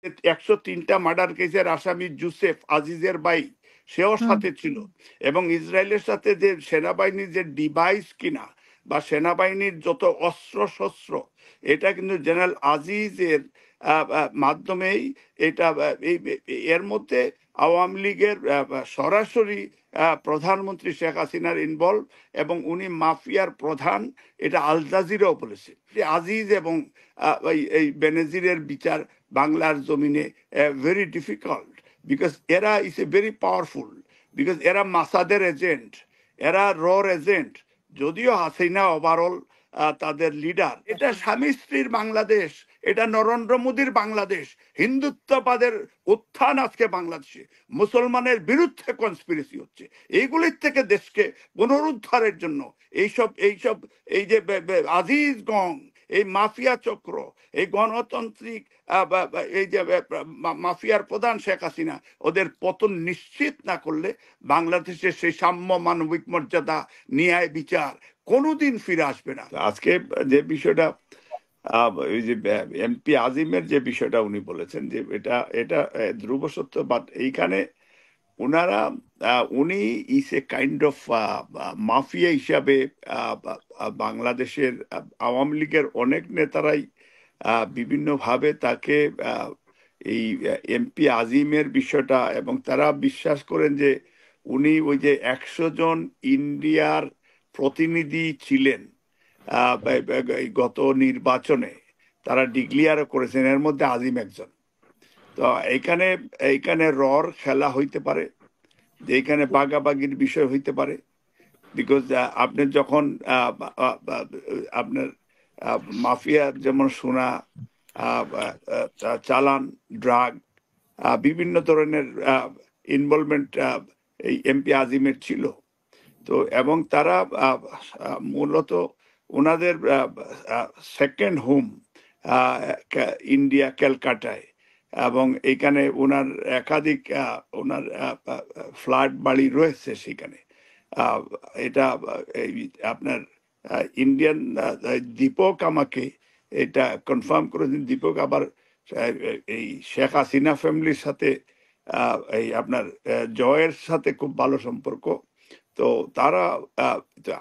103টা murder কেসের আসামি Joseph আজিজের ভাই, সেও হুম সাথে ছিল। এবং ইসরায়েলের সাথে যে সেনাবাহিনীর যে ডিভাইস কিনা বা সেনাবাহিনীর যত অস্ত্র শস্ত্র, এটা কিন্তু জেনারেল আজিজের মাধ্যমেই এটা এর মধ্যে আওয়ামী লীগের সরাসরি প্রধানমন্ত্রী শেখ হাসিনার ইনভলভ, এবং উনি মাফিয়ার প্রধান, এটা আল জাজিরাও বলেছে। আজিজ এবং এই বেনজিরের বিচার বাংলার জমিনে ভেরি ডিফিকাল্ট, বিকজ এরা is a very powerful, because এরা মাসাদের এজেন্ট, এরা রর এজেন্ট। যদিও হাসিনা ওভারঅল তাদের লিডার। এটা স্বামী স্ত্রীর বাংলাদেশ, এটা নরেন্দ্র মোদীর বাংলাদেশ। হিন্দুত্ববাদের উত্থান আজকে বাংলাদেশে, মুসলমানের বিরুদ্ধে কনস্পিরেসি হচ্ছে। এইগুলির থেকে দেশকে পুনরুদ্ধারের জন্য এইসব এইসব এই যে আজিজ গং, এই মাফিয়া চক্র, এই গণতান্ত্রিক এই যে মাফিয়ার প্রধান শেখ হাসিনা, ওদের পতন নিশ্চিত না করলে বাংলাদেশের সেই সাম্য, মানবিক মর্যাদা, ন্যায়, বিচার কোনোদিন ফিরে আসবে না। আজকে যে বিষয়টা ওই যে এমপি আজিমের যে বিষয়টা উনি বলেছেন, যে এটা এটা ধ্রুব সত্য, বাট এইখানে ওনারা উনি is a kind of mafia হিসাবে বাংলাদেশের আওয়ামী লীগের অনেক নেতারাই বিভিন্নভাবে তাকে এই এমপি আজিমের বিষয়টা, এবং তারা বিশ্বাস করেন যে উনি ওই যে 100 জন ইন্ডিয়ার প্রতিনিধি ছিলেন গত নির্বাচনে, তারা ডিক্লিয়ার করেছেন, এর মধ্যে আজিম একজন। তো এইখানে এইখানে রর খেলা হইতে পারে, যে এখানে বাগাবাগির বিষয় হইতে পারে, বিকজ আপনি যখন আপনার মাফিয়া যেমন সোনা, চালান, ড্রাগ, বিভিন্ন ধরনের ইনভলভমেন্ট এই এমপি আজিমের ছিল। তো এবং তারা মূলত ওনাদের সেকেন্ড হোম ইন্ডিয়া, ক্যালকাটায়, এবং এইখানে ওনার একাধিক ওনার ফ্ল্যাট বাড়ি রয়েছে সেখানে। এটা আপনার ইন্ডিয়ান দীপক আমাকে এটা কনফার্ম করেছেন। দীপক আবার এই শেখ হাসিনা ফ্যামিলির সাথে এই আপনার জয়ের সাথে খুব ভালো সম্পর্ক। তো তারা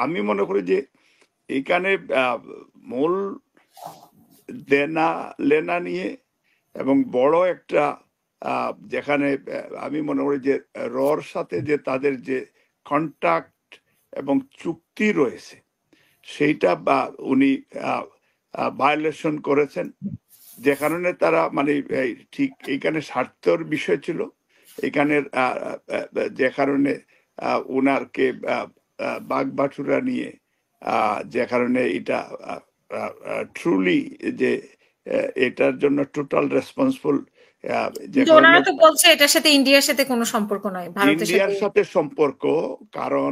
আমি মনে করি যে এখানে মূল দেনা লেনা নিয়ে, এবং বড় একটা যেখানে আমি মনে করি যে রর সাথে যে তাদের যে কন্ট্যাক্ট এবং চুক্তি রয়েছে, সেইটা বা উনি ভায়োলেশন করেছেন, যে কারণে তারা মানে ঠিক এইখানে স্বার্থের বিষয় ছিল। এখানে যে কারণে উনারকে বাগবাটুরা নিয়ে, যে কারণে এটা ট্রুলি যে এটার জন্য টোটাল রেসপন্সিবল, যে কিন্তু কারণে ওনারা তো বলছে এটার সাথে ইন্ডিয়ার সাথে কোনো সম্পর্ক নয়, ভারতের সাথে। ইন্ডিয়ার সাথে সম্পর্ক, কারণ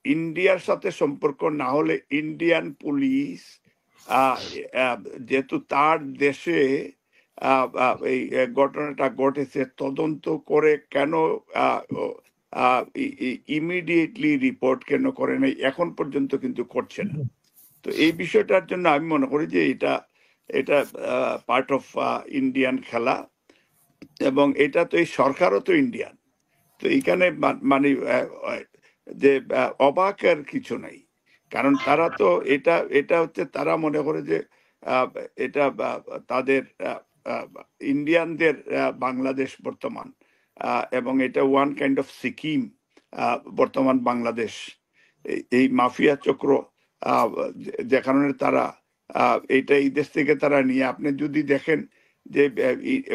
ইন্ডিয়ার সাথে সম্পর্ক না হলে ইন্ডিয়ান পুলিশ যেহেতু তার দেশে এই ঘটনাটা ঘটেছে, তদন্ত করে কেন ইমিডিয়েটলি রিপোর্ট কেন করে নাই এখন পর্যন্ত কিন্তু করছে না। তো এই বিষয়টার জন্য আমি মনে করি যে এটা এটা পার্ট অফ ইন্ডিয়ান খেলা, এবং এটা তো এই সরকারও তো ইন্ডিয়ান। তো এইখানে মানে যে অবাকের কিছু নাই, কারণ তারা তো এটা এটা হচ্ছে তারা মনে করে যে এটা তাদের ইন্ডিয়ানদের বাংলাদেশ বর্তমান, এবং এটা ওয়ান কাইন্ড অফ সিকিম বর্তমান বাংলাদেশ। এই মাফিয়া চক্র যে কারণে তারা এইটা এই দেশ থেকে তারা নিয়ে, আপনি যদি দেখেন যে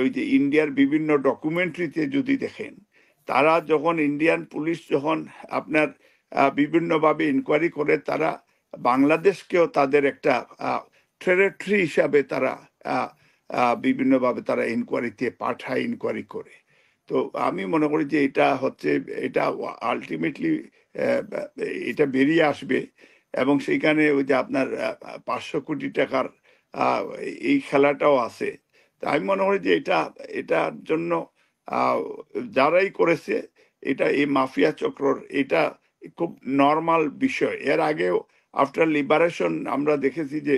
ওই যে ইন্ডিয়ার বিভিন্ন ডকুমেন্টারিতে যদি দেখেন, তারা যখন ইন্ডিয়ান পুলিশ যখন আপনার বিভিন্নভাবে ইনকোয়ারি করে, তারা বাংলাদেশকেও তাদের একটা টেরিটরি হিসাবে তারা বিভিন্নভাবে তারা ইনকোয়ারিতে পাঠায়, ইনকোয়ারি করে। তো আমি মনে করি যে এটা হচ্ছে, এটা আলটিমেটলি এটা বেরিয়ে আসবে, এবং সেইখানে ওই যে আপনার 500 কোটি টাকার এই খেলাটাও আছে। তা আমি মনে করি যে এটা এটার জন্য যারাই করেছে এটা, এই মাফিয়া চক্রর এটা খুব নর্মাল বিষয়। এর আগেও আফটার লিবারেশন আমরা দেখেছি যে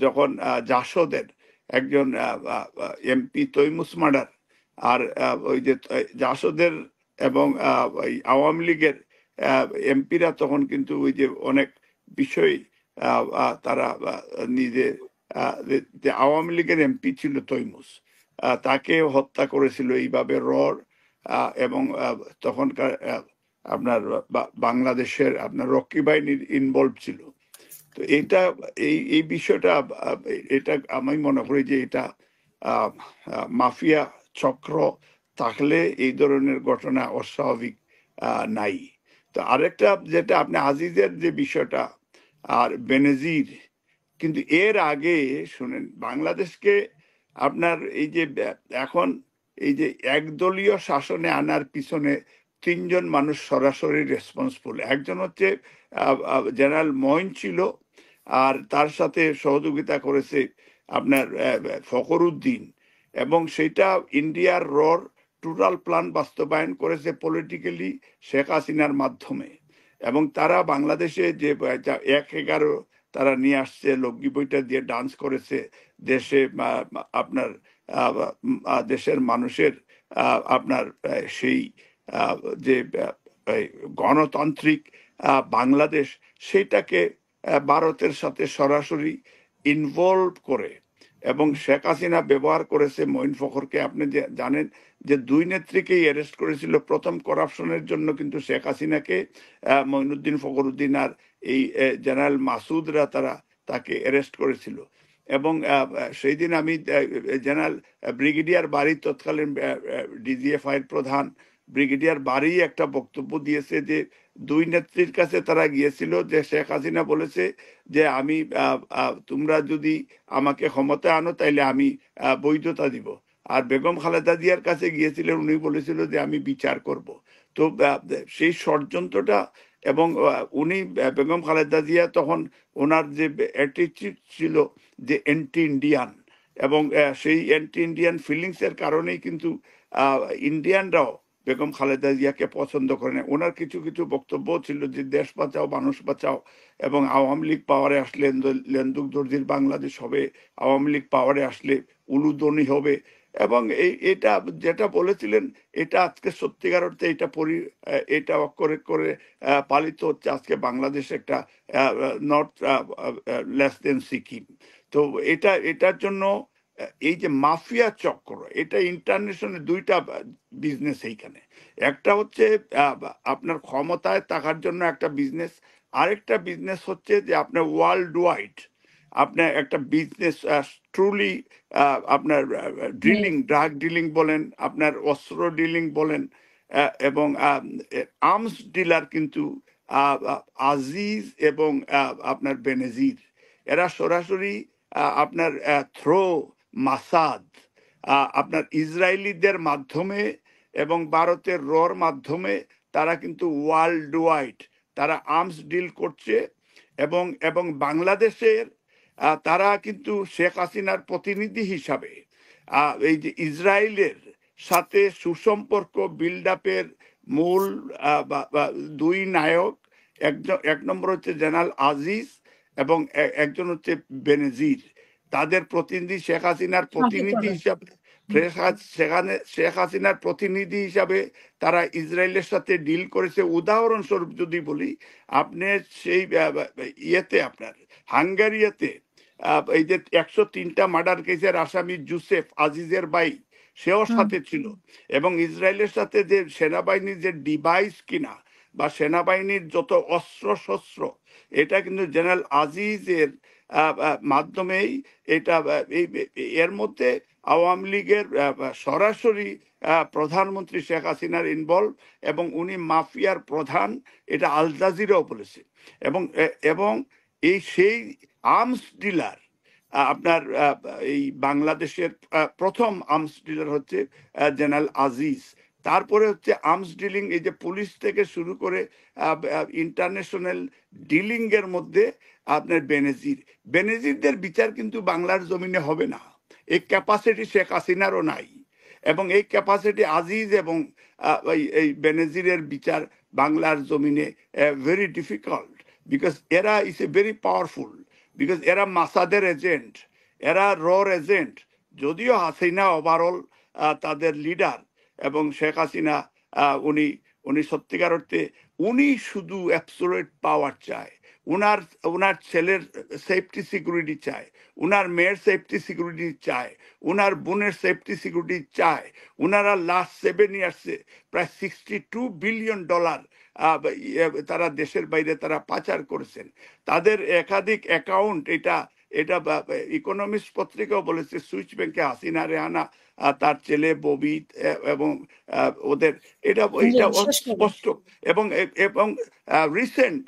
যখন জাসদের একজন এমপি তৈমুস মার্ডার, আর ওই যে জাসদের এবং ওই আওয়ামী লীগের এমপিরা তখন কিন্তু ওই যে অনেক বিষয় তারা নিজে যে আওয়ামী লীগের এমপি ছিল তৈমুস, তাকে হত্যা করেছিল এইভাবে এবং তখনকার আপনার বাংলাদেশের আপনার রক্ষী বাহিনীর ইনভলভ ছিল। তো এটা এই বিষয়টা এটা আমি মনে করি যে এটা মাফিয়া চক্র থাকলে এই ধরনের ঘটনা অস্বাভাবিক নাই। তো আরেকটা যেটা আপনি আজিজের যে বিষয়টা আর বেনজির, কিন্তু এর আগে শুনেন বাংলাদেশকে আপনার এই যে এখন এই যে একদলীয় শাসনে আনার পিছনে তিনজন মানুষ সরাসরি রেসপন্সিবল। একজন হচ্ছে জেনারেল মঈন ছিল, আর তার সাথে সহযোগিতা করেছে আপনার ফখরুদ্দিন, এবং সেটা ইন্ডিয়ার টোটাল প্ল্যান বাস্তবায়ন করেছে পলিটিক্যালি শেখ হাসিনার মাধ্যমে। এবং তারা বাংলাদেশে যে 1/11 তারা নিয়ে আসছে, লগ্গি বইটা দিয়ে ডান্স করেছে দেশে, আপনার দেশের মানুষের আপনার সেই যে গণতান্ত্রিক বাংলাদেশ, সেটাকে ভারতের সাথে সরাসরি ইনভলভ করে। এবং শেখ হাসিনা ব্যবহার করেছে মঈন ফখরকে। আপনি জানেন যে 2 নেত্রীকেই অ্যারেস্ট করেছিল প্রথম করাপশনের জন্য, কিন্তু শেখ হাসিনাকে মঈনুদ্দিন ফখরুদ্দিন আর এই জেনারেল মাসুদরা তাকে অ্যারেস্ট করেছিল। এবং সেই দিন আমি জেনারেল ব্রিগেডিয়ার বাড়ি, তৎকালীন ডিজিএফআই এর প্রধান ব্রিগেডিয়ার বাড়ি একটা বক্তব্য দিয়েছে যে 2 নেত্রীর কাছে তারা গিয়েছিল, যে শেখ হাসিনা বলেছে যে আমি তোমরা যদি আমাকে ক্ষমতায় আনো তাইলে আমি বৈধতা দিব। আর বেগম খালেদা জিয়ার কাছে গিয়েছিলেন, উনি বলেছিল যে আমি বিচার করব। তো সেই ষড়যন্ত্রটা, এবং উনি বেগম খালেদা জিয়া তখন ওনার যে অ্যাটিটিউড ছিল যে অ্যান্টি ইন্ডিয়ান, এবং সেই অ্যান্টি ইন্ডিয়ান ফিলিংস এর কারণেই কিন্তু ইন্ডিয়ানরাও বেগম খালেদা জিয়াকে পছন্দ করে না। ওনার কিছু কিছু বক্তব্য ছিল যে দেশ বাঁচাও, মানুষ বাঁচাও, এবং আওয়ামী লীগ পাওয়ারে আসলে লেন্দুক দর্জির বাংলাদেশ হবে, আওয়ামী লীগ পাওয়ারে আসলে উলুদনি হবে। এবং এটা যেটা বলেছিলেন, এটা আজকে সত্যিকার অর্থে এটা অক্ষরে করে পালিত হচ্ছে আজকে বাংলাদেশ একটা নট লেস দেন সিকিম। তো এটার জন্য এই যে মাফিয়া চক্র, এটা ইন্টারন্যাশনাল দুইটা বিজনেস এইখানে। একটা হচ্ছে আপনার ক্ষমতায় থাকার জন্য একটা বিজনেস, আরেকটা বিজনেস হচ্ছে যে আপনার ওয়ার্ল্ড ওয়াইড আপনার একটা বিজনেস ট্রুলি আপনার ড্রাগ ডিলিং বলেন, আপনার অস্ত্র ডিলিং বলেন, এবং আর্মস ডিলার কিন্তু আজিজ এবং আপনার বেনজির, এরা সরাসরি আপনার মাসাদ আপনার ইসরায়েলিদের মাধ্যমে এবং ভারতের মাধ্যমে তারা কিন্তু ওয়ার্ল্ড ওয়াইড তারা আর্মস ডিল করছে। এবং এবং বাংলাদেশের তারা কিন্তু শেখ হাসিনার প্রতিনিধি হিসাবে এই যে ইসরায়েলের সাথে সুসম্পর্ক বিল্ড আপের মূল 2 নায়ক, এক নম্বর হচ্ছে জেনারেল আজিজ এবং একজন হচ্ছে বেনজির। তাদের প্রতিনিধি শেখ হাসিনার প্রতিনিধি হিসাবে শেখ হাসিনার প্রতিনিধি হিসাবে তারা ইসরায়েলের সাথে ডিল করেছে। উদাহরণস্বরূপ যদি বলি, আপনি সেই ইয়েতে আপনার হাঙ্গেরিয়াতে এই যে 103টা মার্ডার কেসের আসামি জুসেফ আজিজের ভাই, সেও সাথে ছিল। এবং ইসরায়েলের সাথে যে সেনাবাহিনীর যে ডিভাইস কিনা বা সেনাবাহিনীর যত অস্ত্র শস্ত্র, এটা কিন্তু জেনারেল আজিজের মাধ্যমেই এটা এর মধ্যে আওয়ামী লীগের সরাসরি প্রধানমন্ত্রী শেখ হাসিনার ইনভলভ, এবং উনি মাফিয়ার প্রধান, এটা আল জাজিরাও বলেছে। এবং এবং সেই আর্মস ডিলার আপনার এই বাংলাদেশের প্রথম আর্মস ডিলার হচ্ছে জেনারেল আজিজ। তারপরে হচ্ছে আর্মস ডিলিং, এই যে পুলিশ থেকে শুরু করে ইন্টারন্যাশনাল ডিলিং এর মধ্যে আপনার বেনজিরদের বিচার কিন্তু বাংলার জমিনে হবে না। এই ক্যাপাসিটি শেখ হাসিনারও নাই, এবং এই ক্যাপাসিটি আজিজ এবং এই বেনজিরের বিচার বাংলার জমিনে ভেরি ডিফিকাল্ট, বিকজ এরা is a very powerful, because এরা মাসাদের এজেন্ট, এরা এজেন্ট। যদিও হাসিনা ওভারঅল তাদের লিডার, এবং শেখ হাসিনা উনি উনি সত্যিকার অর্থে উনি শুধু অ্যাবসোলিউট পাওয়ার চায়। উনার উনার ছেলের সেফটি সিকিউরিটি চায়, উনার মেয়ের সেফটি সিকিউরিটি চায়, উনার বোনের সেফটি সিকিউরিটি চায়। উনারা লাস্ট 7 ইয়ার্সে প্রায় $62 বিলিয়ন তারা দেশের বাইরে তারা পাচার করেছেন। তাদের একাধিক অ্যাকাউন্ট, এটা এটা ইকোনমিক্স পত্রিকাও বলেছে, সুইচ ব্যাংকে হাসিনা রেহানা তার ছেলে ববি এবং ওদের এটা জি, এটা শেষ করে। স্পষ্ট। এবং এবং রিসেন্ট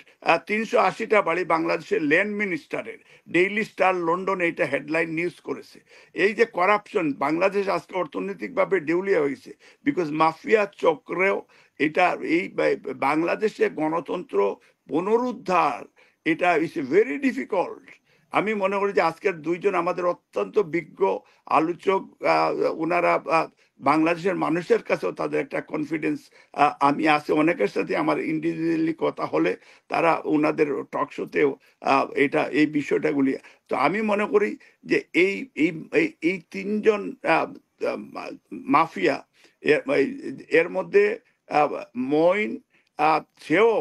380টা বাড়ি বাংলাদেশের ল্যান্ড মিনিস্টারের, ডেইলি স্টার লন্ডনে এটা হেডলাইন নিউজ করেছে। এই যে করাপশন, বাংলাদেশ আজকে অর্থনৈতিকভাবে দেউলিয়া হয়েছে বিকজ মাফিয়া চক্রেও এটা এই বাংলাদেশে গণতন্ত্র পুনরুদ্ধার, এটা ইজ ভেরি ডিফিকাল্ট। আমি মনে করি যে আজকের দুইজন আমাদের অত্যন্ত বিজ্ঞ আলোচক, ওনারা বাংলাদেশের মানুষের কাছেও তাদের একটা কনফিডেন্স আমি আছে। অনেকের সাথে আমার ইন্ডিভিজুয়ালি কথা হলে তারা ওনাদের টক শোতেও এটা এই বিষয়টাগুলি। তো আমি মনে করি যে এই এই এই তিনজন মাফিয়া, এর মধ্যে মইন, সেও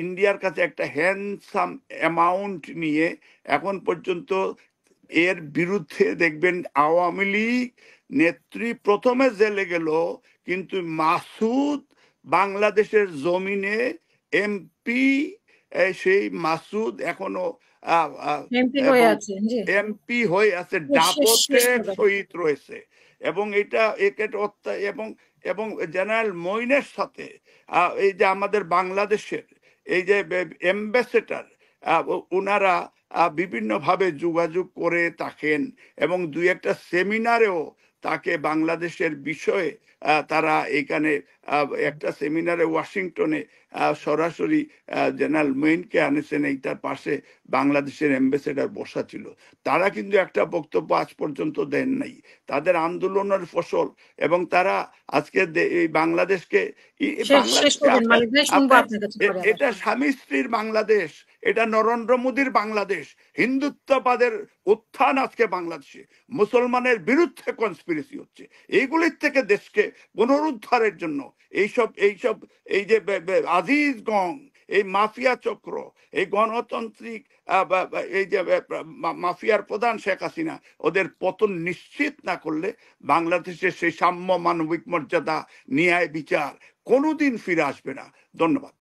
ইন্ডিয়ার কাছে একটা হ্যান্ডসাম অ্যামাউন্ট নিয়ে এখন পর্যন্ত এর বিরুদ্ধে দেখবেন আওয়ামী লীগ নেত্রী প্রথমে জেলে গেল, কিন্তু মাসুদ বাংলাদেশের জমিনে এমপি, সেই মাসুদ এখনো এমপি হয়ে এবং আছে। জি, এমপি হয়ে আছে, শেষ দাপটে হবে। সহিত রয়েছে। এবং এটা একে এবং এবং জেনারেল মইনের সাথে এই যে আমাদের বাংলাদেশের এই যে অ্যাম্বাসেডর, ওনারা বিভিন্নভাবে যোগাযোগ করে থাকেন, এবং দুই একটা সেমিনারেও তাকে বাংলাদেশের বিষয়ে তারা এখানে একটা সেমিনারে ওয়াশিংটনে সরাসরি জেনারেল মেইনকে আনেছেন, এইটার পাশে বাংলাদেশের অ্যাম্বাসেডর বসা ছিল। তারা কিন্তু একটা বক্তব্য আজ পর্যন্ত দেন নাই, তাদের আন্দোলনের ফসল। এবং তারা আজকে এই বাংলাদেশকে শেষ বাংলাদেশে করবেন আপনার মালিক ভাই, শুনবো আপনার আপনার কাছে পরে আবার। এটা স্বামী স্ত্রীর বাংলাদেশ, এটা নরেন্দ্র মোদীর বাংলাদেশ, হিন্দুত্ববাদের উত্থান আজকে বাংলাদেশে, মুসলমানের বিরুদ্ধে কনস্পিরেসি হচ্ছে। এইগুলির থেকে দেশকে পুনরুদ্ধারের জন্য এইসব এইসব এই যে আজিজ গং, এই মাফিয়া চক্র, এই গণতান্ত্রিক এই যে মাফিয়ার প্রধান শেখ হাসিনা, ওদের পতন নিশ্চিত না করলে বাংলাদেশের সেই সাম্য, মানবিক মর্যাদা, ন্যায়, বিচার কোনোদিন ফিরে আসবে না। ধন্যবাদ।